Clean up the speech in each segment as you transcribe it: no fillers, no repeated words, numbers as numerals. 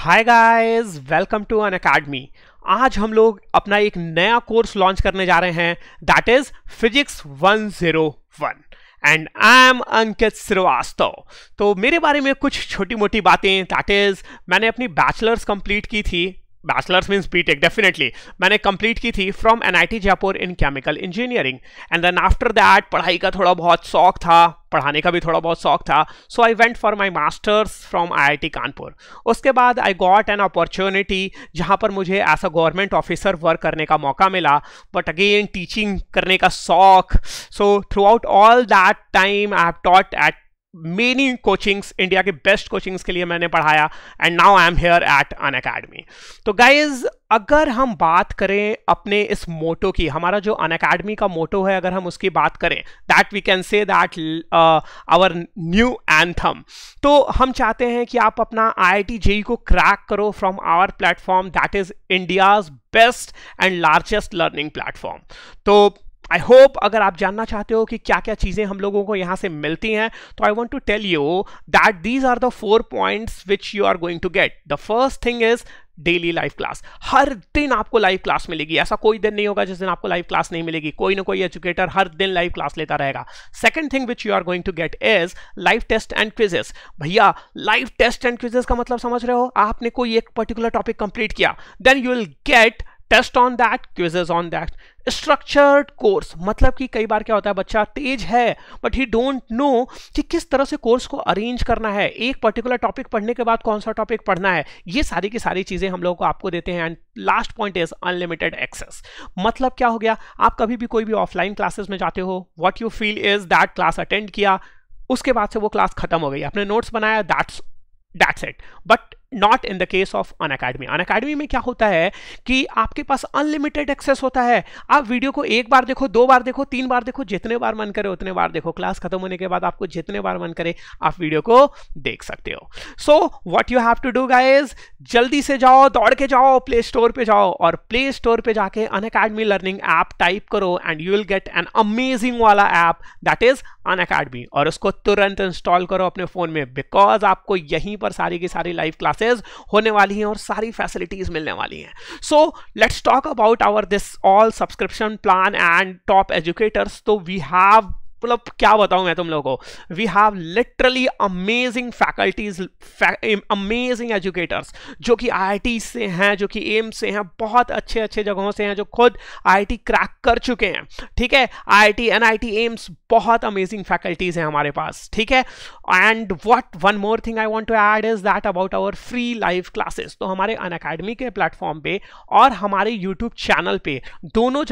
Hi guys, welcome to Unacademy. आज हम लोग अपना एक नया कोर्स लॉन्च करने जा रहे हैं, that is physics 101 and I am Ankit Shrivastava. तो मेरे बारे में कुछ छोटी मोटी बातें, दैट इज मैंने अपनी बैचलर्स कंप्लीट की थी, बैचलर्स मीन्स बीटेक, डेफिनेटली मैंने कंप्लीट की थी from NIT Jaipur in chemical engineering. And then after that पढ़ाई का थोड़ा बहुत शौक था, पढ़ाने का भी थोड़ा बहुत शौक था, so I went for my masters from IIT Kanpur. उसके बाद आई गॉट एन अपॉर्चुनिटी जहाँ पर मुझे as a government officer work करने का मौका मिला, बट अगेन टीचिंग करने का शौक। So throughout all that time I have taught at many coachings, India के बेस्ट कोचिंग्स के लिए मैंने पढ़ाया, and now I am here at Unacademy. तो गाइज, अगर हम बात करें अपने इस मोटो की, हमारा जो अनअकैडमी का मोटो है, अगर हम उसकी बात करें, that we can say that our new anthem. तो हम चाहते हैं कि आप अपना आईआईटी जेईई को क्रैक करो from our platform, that is India's best and largest learning platform. तो आई होप अगर आप जानना चाहते हो कि क्या क्या चीज़ें हम लोगों को यहाँ से मिलती हैं, तो I want to tell you that these are the 4 points which you are going to get. The first thing is daily live class. हर दिन आपको लाइव क्लास मिलेगी, ऐसा कोई दिन नहीं होगा जिस दिन आपको लाइव क्लास नहीं मिलेगी। कोई ना कोई एजुकेटर हर दिन लाइव क्लास लेता रहेगा। Second thing which you are going to get is live test and quizzes. भैया, लाइव टेस्ट एंड क्विजेस का मतलब समझ रहे हो? आपने कोई एक पर्टिकुलर टॉपिक कंप्लीट किया, then you will get test on that, quizzes on that. Structured course, मतलब कि कई बार क्या होता है, बच्चा तेज है बट ही डोंट नो कि किस तरह से कोर्स को अरेंज करना है, एक पर्टिकुलर टॉपिक पढ़ने के बाद कौन सा टॉपिक पढ़ना है, ये सारी की सारी चीजें हम लोग को आपको देते हैं। And last point is unlimited access. मतलब क्या हो गया, आप कभी भी कोई भी ऑफलाइन क्लासेस में जाते हो, what you feel is that class attend किया, उसके बाद से वो क्लास खत्म हो गई, आपने नोट्स बनाया, that's it. But not in the case of Unacademy. Unacademy में क्या होता है कि आपके पास अनलिमिटेड एक्सेस होता है। आप वीडियो को एक बार देखो, 2 बार देखो, 3 बार देखो, जितने बार मन करे उतने बार देखो। क्लास खत्म होने के बाद आपको जितने बार मन करे आप वीडियो को देख सकते हो। So what you have to do guys, जल्दी से जाओ, दौड़ के जाओ, प्ले स्टोर पे जाओ और प्ले स्टोर पे जाके अनअकैडमी लर्निंग ऐप टाइप करो and you will get an amazing वाला ऐप दैट इज अनअकैडमी, और उसको तुरंत इंस्टॉल करो अपने फोन में, बिकॉज आपको यहीं पर सारी की सारी लाइव क्लासेस होने वाली हैं और सारी फैसिलिटीज मिलने वाली हैं। So let's talk about our this all subscription plan and top educators. तो वी हैव, मतलब क्या बताऊं मैं तुम लोगों को, we have literally amazing faculties, amazing educators जो कि आईआईटी से हैं, जो कि एम्स से हैं, बहुत अच्छे अच्छे जगहों से हैं, जो खुद आईआईटी क्रैक कर चुके हैं। ठीक है, आईआईटी, एनआईटी, एम्स, बहुत अमेजिंग फैकल्टीज हैं हमारे पास। ठीक है, and what one more thing I want to add is that about our free live classes. तो हमारे अनअकैडमी के प्लेटफॉर्म पे और हमारे यूट्यूब चैनल पे दोनों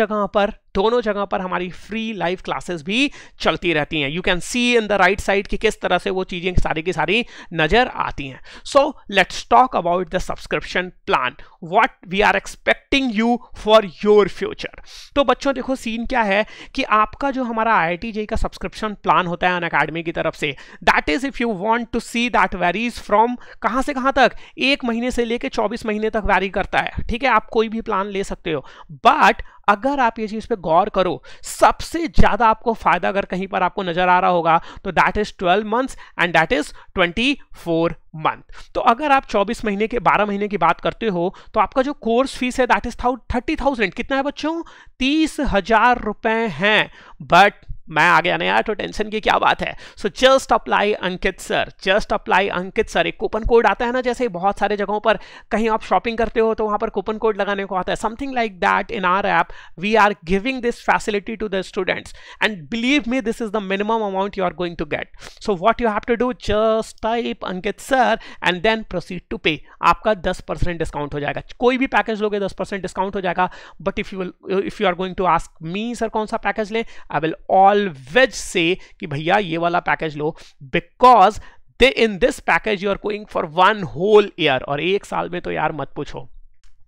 जगह पर हमारी फ्री लाइव क्लासेस भी चलती रहती हैं। You can see in the right side कि किस तरह से वो चीजें सारी की सारी नजर आती हैं। So let's talk about the subscription plan, what we are expecting you for your future. तो बच्चों देखो, सीन क्या है कि आपका जो हमारा आईआईटी जेईई का सब्सक्रिप्शन प्लान होता है अनअकैडमी की तरफ से, that is if you want to see, that varies from कहां से कहां तक, 1 महीने से लेके 24 महीने तक वैरी करता है। ठीक है, आप कोई भी प्लान ले सकते हो, बट अगर आप ये चीज पे गौर करो, सबसे ज्यादा आपको फायदा अगर कहीं पर आपको नजर आ रहा होगा तो that is 12 months and that is 24 month. तो अगर आप 24 महीने के 12 महीने की बात करते हो तो आपका जो कोर्स फीस है दैट इज 30,000। कितना है बच्चों? 30,000 रुपए हैं। बट मैं आ गया ना यार, तो टेंशन की क्या बात है। सो जस्ट अप्लाई अंकित सर, जस्ट अप्लाई अंकित सर। एक कूपन कोड आता है ना, जैसे बहुत सारे जगहों पर कहीं आप शॉपिंग करते हो तो वहां पर कूपन कोड लगाने को आता है, something like that in our app we are giving this facility to the students and believe me this is the minimum amount you are going to get. So what you have to do, just type Ankit sir and then proceed to pay. आपका 10% discount हो जाएगा। कोई भी package लोगे 10% discount हो जाएगा। But if you are going to ask me sir कौन सा पैकेज लें, आई विल ऑलवेज से कि भैया ये वाला पैकेज लो, because in this package you are going for 1 whole year, और 1 साल में तो यार मत पूछो,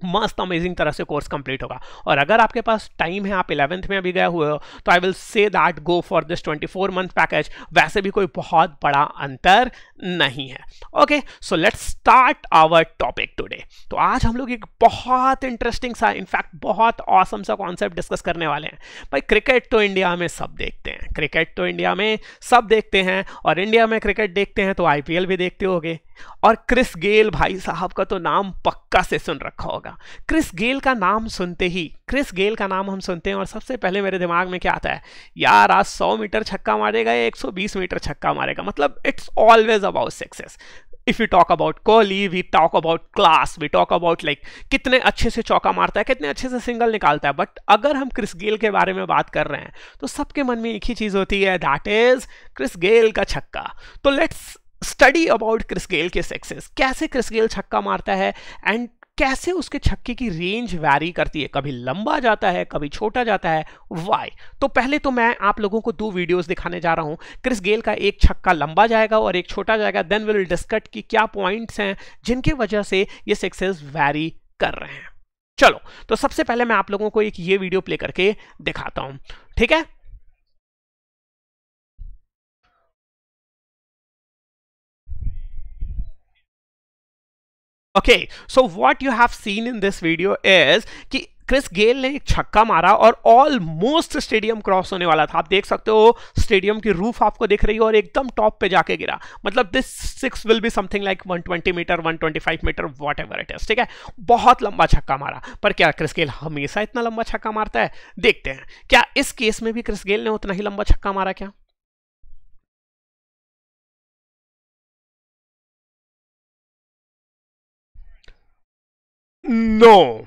मस्त अमेजिंग तरह से कोर्स कंप्लीट होगा। और अगर आपके पास टाइम है, आप 11th में अभी गए हुए हो, तो I will say that go for this 24 month package. वैसे भी कोई बहुत बड़ा अंतर नहीं है। Okay, so let's start our topic today. तो आज हम लोग एक बहुत इंटरेस्टिंग सा, इनफैक्ट बहुत ऑसम सा कॉन्सेप्ट डिस्कस करने वाले हैं। भाई, क्रिकेट तो इंडिया में सब देखते हैं, क्रिकेट तो इंडिया में सब देखते हैं, और इंडिया में क्रिकेट देखते हैं तो आईपीएल भी देखते होगे। और क्रिस गेल भाई साहब का तो नाम पक्का से सुन रखा होगा। क्रिस गेल का नाम सुनते ही, क्रिस गेल का नाम हम सुनते हैं और सबसे पहले मेरे दिमाग में क्या आता है, यार आज 100 मीटर छक्का मारेगा या 120 मीटर छक्का मारेगा, मतलब it's always about success. If we talk about Kohli, we talk about class, we talk about like कितने अच्छे से चौका मारता है, कितने अच्छे से सिंगल निकालता है। बट अगर हम क्रिस गेल के बारे में बात कर रहे हैं तो सबके मन में एक ही चीज होती है, दैट इज क्रिस गेल का छक्का। तो let's study about Chris Gayle के सक्सेस, कैसे क्रिस गेल छक्का मारता है एंड कैसे उसके छक्के की रेंज वैरी करती है, कभी लंबा जाता है कभी छोटा जाता है, वाई। तो पहले तो मैं आप लोगों को 2 वीडियोस दिखाने जा रहा हूं। क्रिस गेल का एक छक्का लंबा जाएगा और एक छोटा जाएगा, देन वी विल डिस्कस कि क्या पॉइंट्स हैं जिनके वजह से ये सक्सेस वैरी कर रहे हैं। चलो, तो सबसे पहले मैं आप लोगों को एक ये वीडियो प्ले करके दिखाता हूं, ठीक है। Okay, so what you have seen in this video is कि क्रिस गेल ने एक छक्का मारा और ऑलमोस्ट स्टेडियम क्रॉस होने वाला था। आप देख सकते हो स्टेडियम की रूफ आपको दिख रही है और एकदम टॉप पे जाके गिरा। मतलब this 6 will be something like 120 meter 125 meter whatever it is, ठीक है। बहुत लंबा छक्का मारा। पर क्या क्रिस गेल हमेशा इतना लंबा छक्का मारता है? देखते हैं, क्या इस केस में भी क्रिस गेल ने उतना ही लंबा छक्का मारा क्या? नो,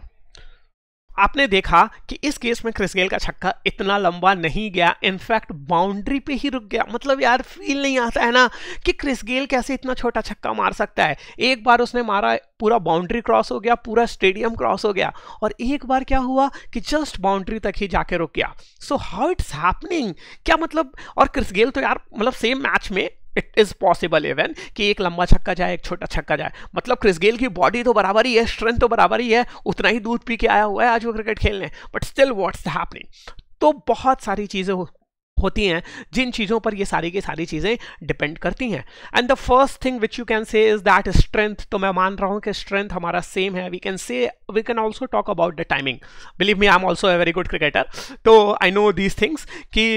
आपने देखा कि इस केस में क्रिस गेल का छक्का इतना लंबा नहीं गया, इनफैक्ट बाउंड्री पे ही रुक गया। मतलब यार फील नहीं आता है ना कि क्रिस गेल कैसे इतना छोटा छक्का मार सकता है। एक बार उसने मारा, पूरा बाउंड्री क्रॉस हो गया, पूरा स्टेडियम क्रॉस हो गया, और एक बार क्या हुआ कि जस्ट बाउंड्री तक ही जाके रुक गया। सो हाउ इट्स हैपनिंग, क्या मतलब। और क्रिस गेल तो यार मतलब सेम मैच में इट इज पॉसिबल इवन कि एक लंबा छक्का जाए एक छोटा छक्का जाए। मतलब क्रिस गेल की बॉडी तो बराबर ही है, स्ट्रेंथ तो बराबर ही है, उतना ही दूध पी के आया हुआ है आज वो क्रिकेट खेलने, बट स्टिल व्हाट्स हैपनिंग। तो बहुत सारी चीजें होती हैं जिन चीज़ों पर ये सारी की सारी चीज़ें डिपेंड करती हैं। And the first thing which you can say is that strength. तो मैं मान रहा हूँ कि स्ट्रेंथ हमारा सेम है। We can also talk about the timing. Believe me, I am also a very good cricketer, तो आई नो दीज थिंग्स कि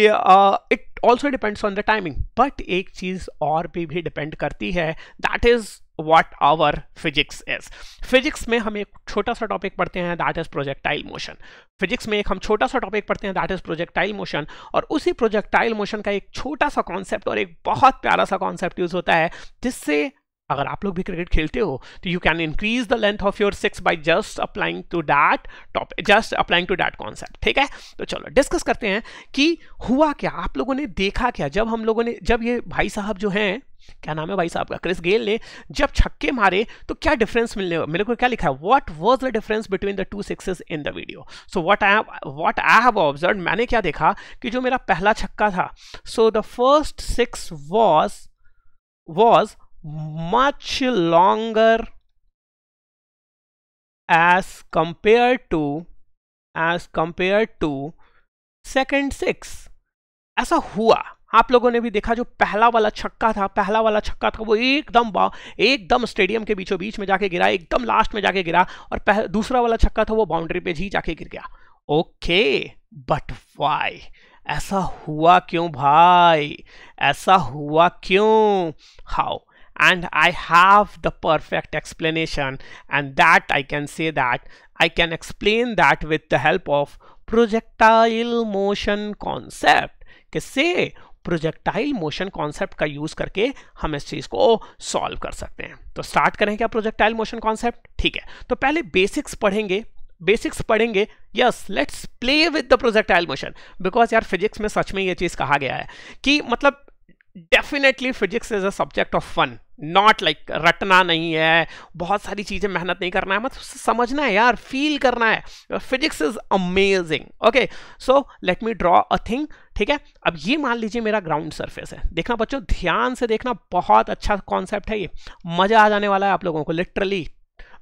it also depends on the timing. But एक चीज़ और भी डिपेंड करती है, that is what our physics is। Physics में हम एक छोटा सा टॉपिक पढ़ते हैं, that is projectile motion. Physics में एक हम छोटा सा टॉपिक पढ़ते हैं, दैट इज प्रोजेक्टाइल मोशन। और उसी प्रोजेक्टाइल मोशन का एक छोटा सा कॉन्सेप्ट और एक बहुत प्यारा सा कॉन्सेप्ट यूज होता है, जिससे अगर आप लोग भी क्रिकेट खेलते हो तो you can increase the length of your six by just applying to that topic, just applying to that concept. ठीक है, तो चलो डिस्कस करते हैं कि हुआ क्या, आप लोगों ने देखा क्या जब हम लोगों ने, जब ये भाई साहब जो हैं, क्या नाम है भाई साहब का, क्रिस गेल ने जब छक्के मारे तो क्या डिफरेंस मेरे को क्या लिखा है, what was the difference between the two sixes in the video. So what I have observed, मैंने क्या देखा कि जो मेरा पहला छक्का था, so the first six was much longer as compared to second six। ऐसा हुआ, आप लोगों ने भी देखा, जो पहला वाला छक्का था वो एकदम स्टेडियम के बीचों बीच में जाके गिरा, एकदम लास्ट में जाके गिरा, और दूसरा वाला छक्का था वो बाउंड्री पे ही जाके गिर गया। ओके, बट व्हाई, ऐसा हुआ क्यों भाई, ऐसा हुआ क्यों, how? And I have the perfect explanation, and that I can say that I can explain that with the help of projectile motion concept। किससे? प्रोजेक्टाइल मोशन कॉन्सेप्ट का यूज करके हम इस चीज को सॉल्व कर सकते हैं। तो स्टार्ट करें क्या प्रोजेक्टाइल मोशन कॉन्सेप्ट। ठीक है, तो पहले बेसिक्स पढ़ेंगे। Yes, let's play with the projectile motion, because यार फिजिक्स में सच में ये चीज कहा गया है कि मतलब definitely physics is a subject of fun, not like रटना नहीं है, बहुत सारी चीजें मेहनत नहीं करना है, मतलब समझना है यार, फील करना है। Physics is amazing. Okay, so let me draw a thing. ठीक है, अब ये मान लीजिए मेरा ग्राउंड सरफेस है। देखना बच्चों, ध्यान से देखना, बहुत अच्छा कॉन्सेप्ट है ये, मजा आ जाने वाला है आप लोगों को, लिटरली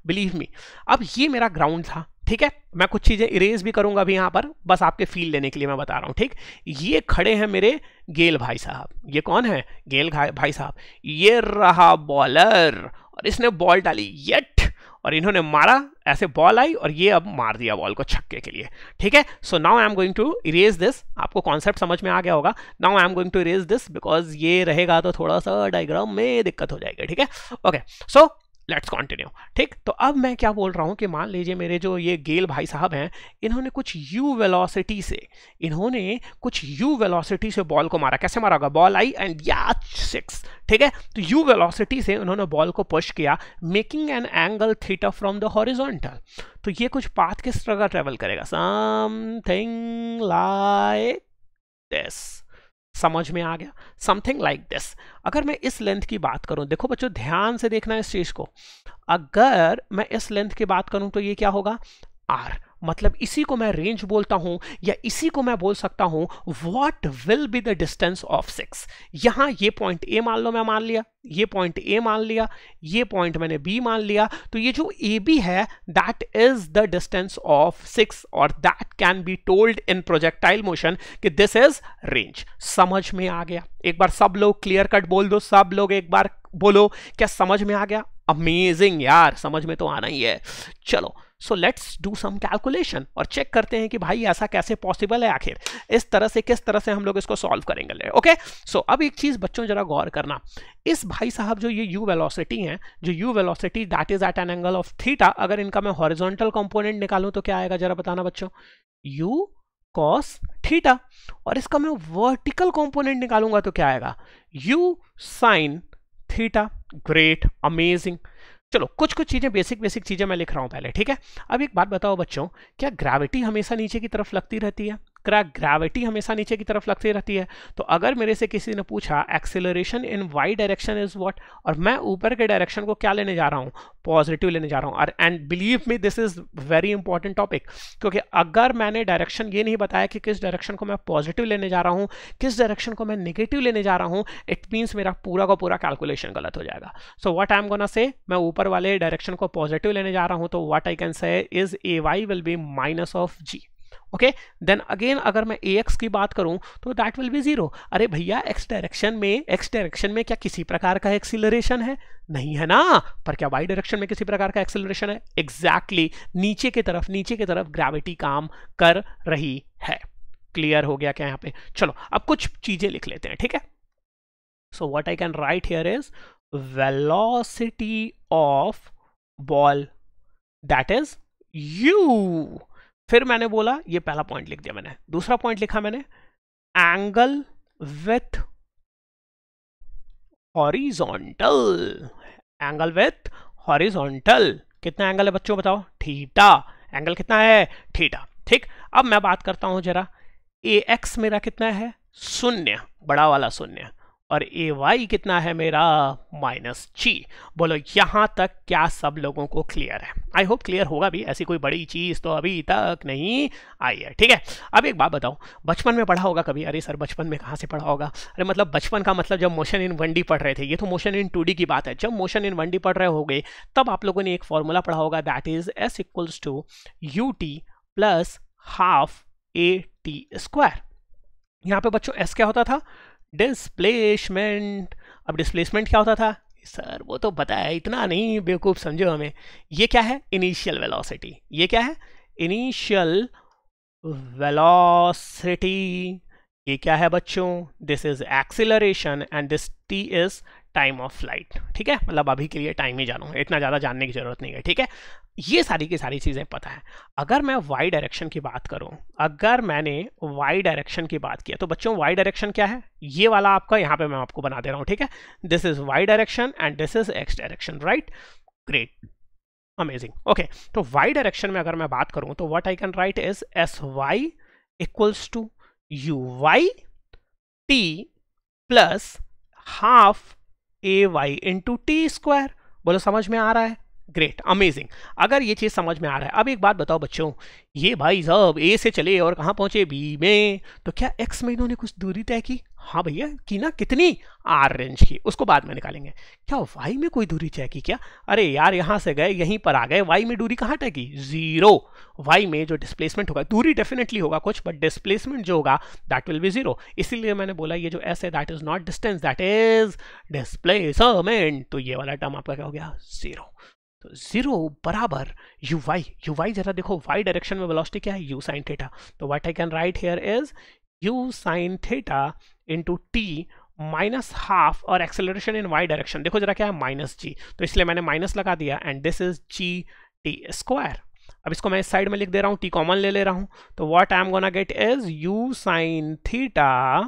बिलीव मी। अब ये मेरा ग्राउंड था, ठीक है, मैं कुछ चीजें इरेज भी करूंगा अभी यहाँ पर, बस आपके फील लेने के लिए मैं बता रहा हूँ। ठीक, ये खड़े हैं मेरे गेल भाई साहब। ये कौन है? गेल भाई साहब। ये रहा बॉलर, और इसने बॉल डाली येट, और इन्होंने मारा, ऐसे बॉल आई और ये अब मार दिया बॉल को छक्के के लिए, ठीक है। So now I am going to erase this, आपको कॉन्सेप्ट समझ में आ गया होगा। Now I am going to erase this because ये रहेगा तो थोड़ा सा डायग्राम में दिक्कत हो जाएगी, ठीक है। ओके, सो लेट्स कंटिन्यू, ठीक। तो अब मैं क्या बोल रहा हूं कि मान लीजिए मेरे जो ये गेल भाई साहब हैं, इन्होंने कुछ u वेलोसिटी से बॉल को मारा। कैसे मारा होगा? बॉल आई एंड या 6, ठीक है। तो u वेलोसिटी से उन्होंने बॉल को पुश किया, making an angle theta from the horizontal. तो ये कुछ पाथ किस तरह का ट्रेवल करेगा? Something like this. समझ में आ गया? Something like this. अगर मैं इस लेंथ की बात करूं, देखो बच्चों ध्यान से देखना इस चीज को, अगर मैं इस लेंथ की बात करूं तो ये क्या होगा? r। मतलब इसी को मैं रेंज बोलता हूं, या इसी को मैं बोल सकता हूं what will be the distance of 6। यहां ये पॉइंट ए मान लो, मैं मान लिया, ये पॉइंट ए मान लिया, ये पॉइंट मैंने बी मान लिया, तो ये जो ए बी है that is the distance of 6 और that can be told in projectile motion कि दिस इज रेंज। समझ में आ गया? एक बार सब लोग क्लियर कट बोल दो, सब लोग एक बार बोलो, क्या समझ में आ गया? अमेजिंग यार, समझ में तो आना ही है। चलो, so let's do some calculation और चेक करते हैं कि भाई ऐसा कैसे पॉसिबल है, आखिर इस तरह से किस तरह से हम लोग इसको सॉल्व करेंगे। ओके, सो अब एक चीज बच्चों जरा गौर करना, इस भाई साहब जो ये u वेलोसिटी है, जो u velocity that is at an angle of theta, अगर इनका मैं हॉरिजॉन्टल कंपोनेंट निकालूं तो क्या आएगा जरा बताना बच्चों? u cos theta. और इसका मैं वर्टिकल कंपोनेंट निकालूंगा तो क्या आएगा? u sin theta. Great, amazing. चलो कुछ चीजें बेसिक चीजें मैं लिख रहा हूं पहले, ठीक है। अब एक बात बताओ बच्चों, क्या ग्रेविटी हमेशा नीचे की तरफ लगती रहती है? क्या ग्रेविटी हमेशा नीचे की तरफ लगती रहती है? तो अगर मेरे से किसी ने पूछा acceleration in y direction is what, और मैं ऊपर के डायरेक्शन को क्या लेने जा रहा हूं? पॉजिटिव लेने जा रहा हूं। और and believe me this is very important topic, क्योंकि अगर मैंने डायरेक्शन ये नहीं बताया कि किस डायरेक्शन को मैं पॉजिटिव लेने जा रहा हूं, किस डायरेक्शन को मैं नेगेटिव लेने जा रहा हूं, इट मीन्स मेरा पूरा का पूरा कैलकुलेशन गलत हो जाएगा। So what I am gonna say, मैं ऊपर वाले डायरेक्शन को पॉजिटिव लेने जा रहा हूं, तो what I can say is a y will be minus of g. Okay, then again अगर मैं ax की बात करूं तो दैट विल बी 0। अरे भैया x डायरेक्शन में क्या किसी प्रकार का एक्सीलरेशन है? नहीं है ना। पर क्या y डायरेक्शन में किसी प्रकार का एक्सीलरेशन है? एग्जैक्टली, नीचे की तरफ ग्रेविटी काम कर रही है। क्लियर हो गया क्या यहाँ पे? चलो अब कुछ चीजें लिख लेते हैं, ठीक है। So what I can right here is velocity of ball that is u। फिर मैंने बोला, ये पहला पॉइंट लिख दिया मैंने, दूसरा पॉइंट लिखा मैंने angle with horizontal. Angle with horizontal कितना एंगल है बच्चों बताओ? थीटा। एंगल कितना है? थीटा। ठीक, अब मैं बात करता हूं जरा, ax मेरा कितना है? 0, बड़ा वाला 0, और ay कितना है मेरा? -g। बोलो यहां तक क्या सब लोगों को क्लियर है? आई होप क्लियर होगा भी, ऐसी कोई बड़ी चीज तो अभी तक नहीं आई है, ठीक है। अब एक बात बताओ, बचपन में पढ़ा होगा कभी? अरे सर बचपन में कहाँ से पढ़ा होगा? अरे मतलब बचपन का मतलब जब मोशन इन 1D पढ़ रहे थे, ये तो मोशन इन 2D की बात है। जब मोशन इन 1D पढ़ रहे होगे तब आप लोगों ने एक फॉर्मूला पढ़ा होगा, that is s equals to ut plus half at²। यहाँ पे बच्चों s क्या होता था? डिस्प्लेसमेंट। अब डिस्प्लेसमेंट क्या होता था? सर वो तो पता है, इतना नहीं बेवकूफ समझो हमें। ये क्या है? Initial velocity. ये क्या है? Initial velocity. ये क्या है बच्चों? This is acceleration and this t is time of flight. ठीक है, मतलब अभी के लिए टाइम ही जानू, इतना ज़्यादा जानने की जरूरत नहीं है, ठीक है। ये सारी की सारी चीज़ें पता है। अगर मैं y डायरेक्शन की बात करूं, अगर मैंने y डायरेक्शन की बात किया तो बच्चों y डायरेक्शन क्या है? ये वाला आपका, यहाँ पे मैं आपको बना दे रहा हूँ, ठीक है। This is y direction and this is x direction, right? Great, amazing. Okay, तो y डायरेक्शन में अगर मैं बात करूं तो what I can write is sy equals to uy t plus half ay into t²। बोलो समझ में आ रहा है? Great, amazing. अगर ये चीज समझ में आ रहा है, अब एक बात बताओ बच्चों, ये भाई साहब ए से चले और कहां पहुंचे? बी में। तो क्या एक्स में इन्होंने कुछ दूरी तय की? हाँ भैया की ना, कितनी? आर रेंज की, उसको बाद में निकालेंगे। क्या वाई में कोई दूरी तय की क्या? अरे यार यहां से गए यहीं पर आ गए, वाई में दूरी कहां तय की? 0। वाई में जो डिस्प्लेसमेंट होगा, दूरी डेफिनेटली होगा कुछ, बट डिस्प्लेसमेंट जो होगा दैट विल बी 0। इसीलिए मैंने बोला ये जो एस है that is not distance, that is displacement. तो ये वाला टर्म आपका क्या हो गया? 0। तो 0 बराबर यू वाई जरा देखो वाई डायरेक्शन में वेलोसिटी क्या है, यू साइन थीटा। तो what I can right here is u sine theta into T minus half, और एक्सेलरेशन इन वाई डायरेक्शन देखो जरा क्या है, माइनस जी, तो इसलिए मैंने माइनस लगा दिया, and this is G T square. अब इसको मैं इस साइड में लिख दे रहा हूँ, टी कॉमन ले ले रहा हूँ, तो what I am gonna get is u sine theta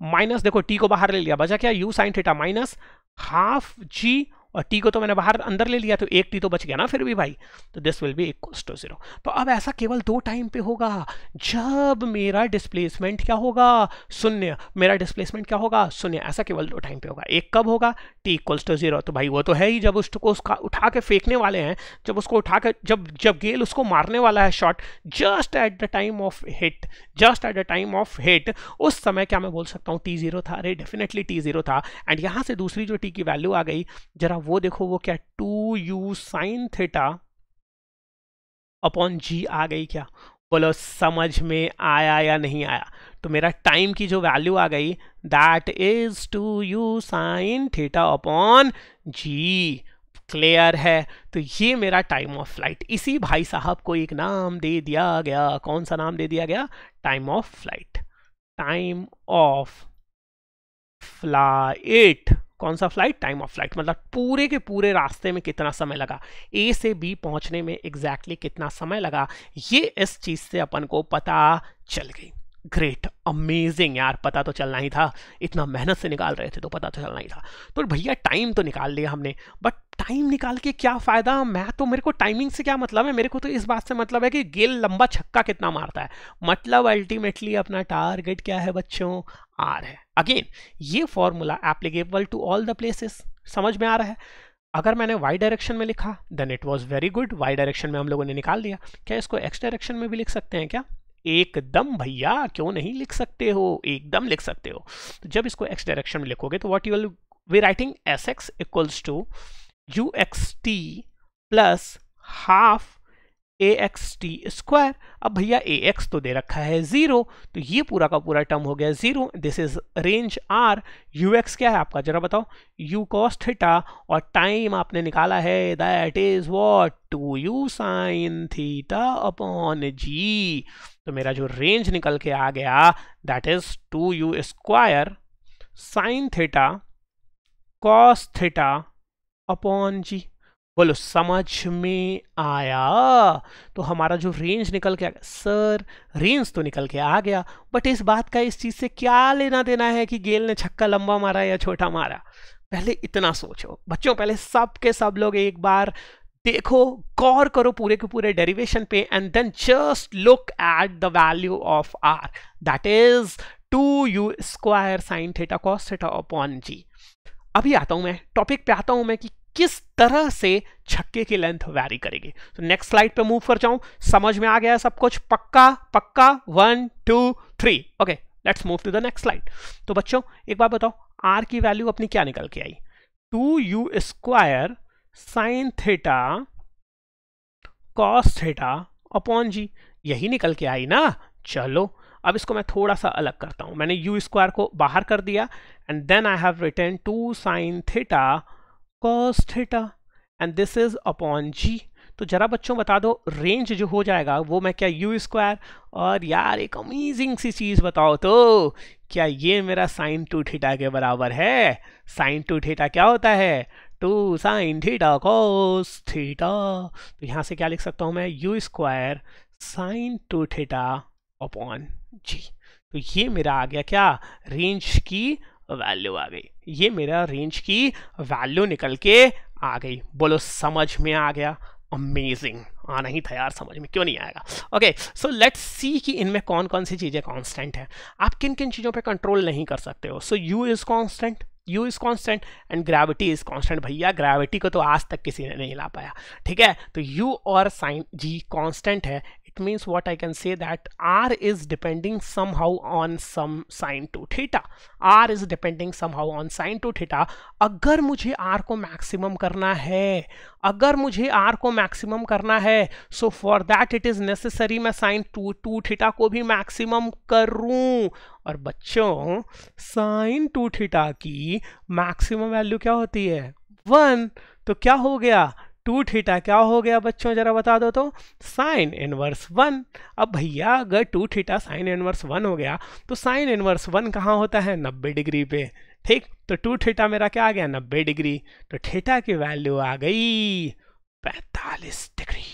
minus, देखो टी को बाहर ले लिया, बचा क्या, u sine theta minus half g, और टी को तो मैंने बाहर अंदर ले लिया, तो एक टी तो बच गया ना फिर भी भाई, तो this will be equals to 0। तो अब ऐसा केवल 2 टाइम पे होगा, जब मेरा डिस्प्लेसमेंट क्या होगा, शून्य, मेरा डिस्प्लेसमेंट क्या होगा, शून्य, ऐसा केवल 2 टाइम पे होगा। एक कब होगा, टी इक्वल्स टू 0, तो भाई वो तो है ही जब उसको उठा के फेंकने वाले हैं, जब उसको उठा के जब गेल उसको मारने वाला है shot, just at the time of hit, उस समय क्या मैं बोल सकता हूँ, टी 0 था, अरे डेफिनेटली टी 0 था। एंड यहाँ से दूसरी जो टी की वैल्यू आ गई, जरा वो देखो, वो क्या, 2u साइन थीटा अपॉन जी आ गई क्या, बोलो समझ में आया या नहीं आया। तो मेरा टाइम की जो वैल्यू आ गई, that is 2u sine theta upon g. Clear है, तो ये मेरा टाइम ऑफ फ्लाइट, इसी भाई साहब को एक नाम दे दिया गया, कौन सा नाम दे दिया गया, time of flight. Time of flight, कौन सा फ्लाइट, टाइम ऑफ फ्लाइट, मतलब पूरे के पूरे रास्ते में कितना समय लगा, ए से बी पहुंचने में एग्जैक्टली कितना समय लगा, ये इस चीज से अपन को पता चल गई। ग्रेट, अमेजिंग यार, पता तो चलना ही था, इतना मेहनत से निकाल रहे थे तो पता तो चलना ही था। तो भैया टाइम तो निकाल लिया हमने, बट टाइम निकाल के क्या फायदा, मेरे को टाइमिंग से क्या मतलब है, मेरे को तो इस बात से मतलब है कि गेल लंबा छक्का कितना मारता है, मतलब अल्टीमेटली अपना टारगेट क्या है बच्चों, आर है। अगेन ये formula applicable to all the places, समझ में आ रहा है। अगर मैंने y डायरेक्शन में लिखा then it was very good, y direction में हम लोगों ने निकाल दिया, क्या इसको x डायरेक्शन में भी लिख सकते हैं क्या, एकदम भैया, क्यों नहीं लिख सकते हो, एकदम लिख सकते हो। तो जब इसको x डायरेक्शन में लिखोगे तो what you will be writing, sx equals to uxt plus half axt square. अब भैया ax तो दे रखा है 0, तो ये पूरा का पूरा टर्म हो गया 0, this is range r, ux क्या है आपका जरा बताओ, u cos थीटा, और टाइम आपने निकाला है that is what, 2u sin theta upon g। तो मेरा जो रेंज निकल के आ गया that is 2u square sin theta cos theta upon g। बोलो समझ में आया। तो हमारा जो रेंज निकल के आ गया, सर रेंज तो निकल के आ गया, बट इस बात का इस चीज से क्या लेना देना है कि गेल ने छक्का लंबा मारा या छोटा मारा, पहले इतना सोचो बच्चों, पहले सब के सब लोग एक बार देखो, गौर करो पूरे के पूरे डेरिवेशन पे, and then just look at the value of r, that is 2u square sine theta cos theta upon g. अभी आता हूं मैं टॉपिक पे, आता हूं मैं कि किस तरह से छक्के की लेंथ वैरी करेगी। तो नेक्स्ट स्लाइड पे मूव कर जाऊं, समझ में आ गया सब कुछ, पक्का पक्का, 1 2 3, okay let's move to the next slide. तो बच्चों एक बात बताओ, आर की वैल्यू अपनी क्या निकल के आई, 2u square sine theta cos theta upon g, यही निकल के आई ना। चलो अब इसको मैं थोड़ा सा अलग करता हूं, मैंने u स्क्वायर को बाहर कर दिया, and then I have written 2 sine theta cos theta and this is upon g. तो जरा बच्चों बता दो रेंज जो हो जाएगा वो मैं क्या, u स्क्वायर, और यार एक अमेजिंग सी चीज बताओ, तो क्या ये मेरा साइन 2 थीटा के बराबर है। साइन 2 थीटा क्या होता है, 2 साइन थीटा cos थीटा। तो यहां से क्या लिख सकता हूं मैं, u square sine 2 theta upon g. तो ये मेरा आ गया क्या, रेंज की वैल्यू आ गई, ये मेरा रेंज की वैल्यू निकल के आ गई। बोलो समझ में आ गया, अमेजिंग, आना ही था यार, समझ में क्यों नहीं आएगा। ओके सो लेट्स सी कि इनमें कौन कौन सी चीजें कांस्टेंट है, आप किन किन चीजों पे कंट्रोल नहीं कर सकते हो। सो u is constant, u is constant and gravity is constant. भैया ग्रेविटी को तो आज तक किसी ने नहीं ला पाया, ठीक है। तो u और साइन g कांस्टेंट है, it means what I can say that r is depending somehow on some sin 2 theta, r is depending somehow on sin 2 theta। अगर मुझे r को मैक्सिमम करना है, अगर मुझे r को मैक्सिमम करना है, so for that it is necessary मैं sin 2 थीटा को भी मैक्सिमम करूं। और बच्चों sin 2 थीटा की मैक्सिमम वैल्यू क्या होती है, 1, तो क्या हो गया, 2 थीटा क्या हो गया बच्चों, जरा बता दो तो, साइन इनवर्स 1। अब भैया अगर 2 थीटा साइन इनवर्स 1 हो गया तो साइन इनवर्स 1 कहाँ होता है, 90 डिग्री पे, ठीक। तो 2 थीटा मेरा क्या आ गया, 90 डिग्री। तो थीटा की वैल्यू आ गई 45 डिग्री,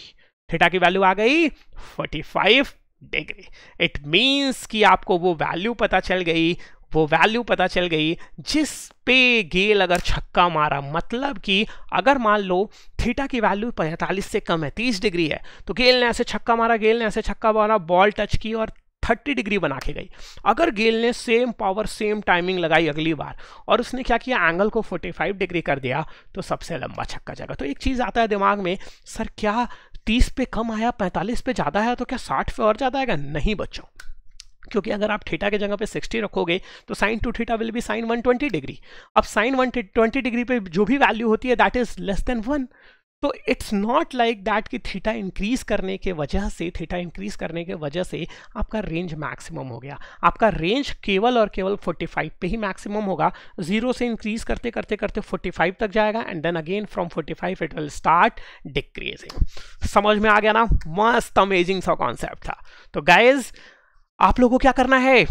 थीटा की वैल्यू आ गई 45 डिग्री। इट मीन्स कि आपको वो वैल्यू पता चल गई, जिस पे गेल अगर छक्का मारा, मतलब कि अगर मान लो थीटा की वैल्यू 45 से कम है, 30 डिग्री है, तो गेल ने ऐसे छक्का मारा, बॉल टच की और 30 डिग्री बना के गई। अगर गेल ने सेम पावर सेम टाइमिंग लगाई अगली बार और उसने क्या किया, एंगल को 45 डिग्री कर दिया, तो सबसे लंबा छक्का जाएगा। तो एक चीज़ आता है दिमाग में, सर क्या 30 पे कम आया, 45 पे ज़्यादा है, तो क्या 60 पे और ज़्यादा आएगा? नहीं बच्चों, क्योंकि अगर आप थीटा के जगह पे 60 रखोगे तो sine 2 theta will be sine 120 degree. अब साइन 120 डिग्री पे जो भी वैल्यू होती है दैट इज लेस देन 1। तो इट्स नॉट लाइक दैट कि थीटा इंक्रीज करने के वजह से आपका रेंज मैक्सिमम हो गया। आपका रेंज केवल और केवल 45 पे ही मैक्सिमम होगा। 0 से इंक्रीज करते 45 तक जाएगा and then again from 45 it will start decreasing. समझ में आ गया ना? मस्त अमेजिंग सा कॉन्सेप्ट था। तो गाइज आप लोगों को क्या करना है?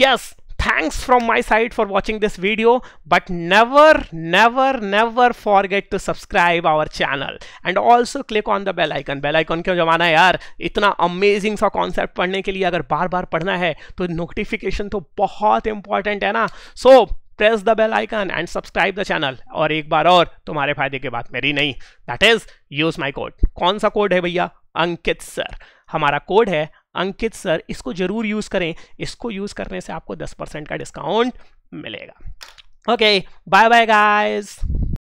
Yes, thanks from my side for watching this video, but never forget to subscribe our channel and also click on the bell icon क्यों जमाना है यार? इतना अमेजिंग सा कॉन्सेप्ट पढ़ने के लिए अगर बार बार पढ़ना है तो नोटिफिकेशन तो बहुत इंपॉर्टेंट है ना। So press the bell icon and subscribe the channel. और एक बार और तुम्हारे फायदे की बात मेरी नहीं, that is use my code. कौन सा कोड है भैया? अंकित सर, हमारा कोड है अंकित सर। इसको जरूर यूज करें, इसको यूज करने से आपको 10% का डिस्काउंट मिलेगा। Okay, bye bye guys.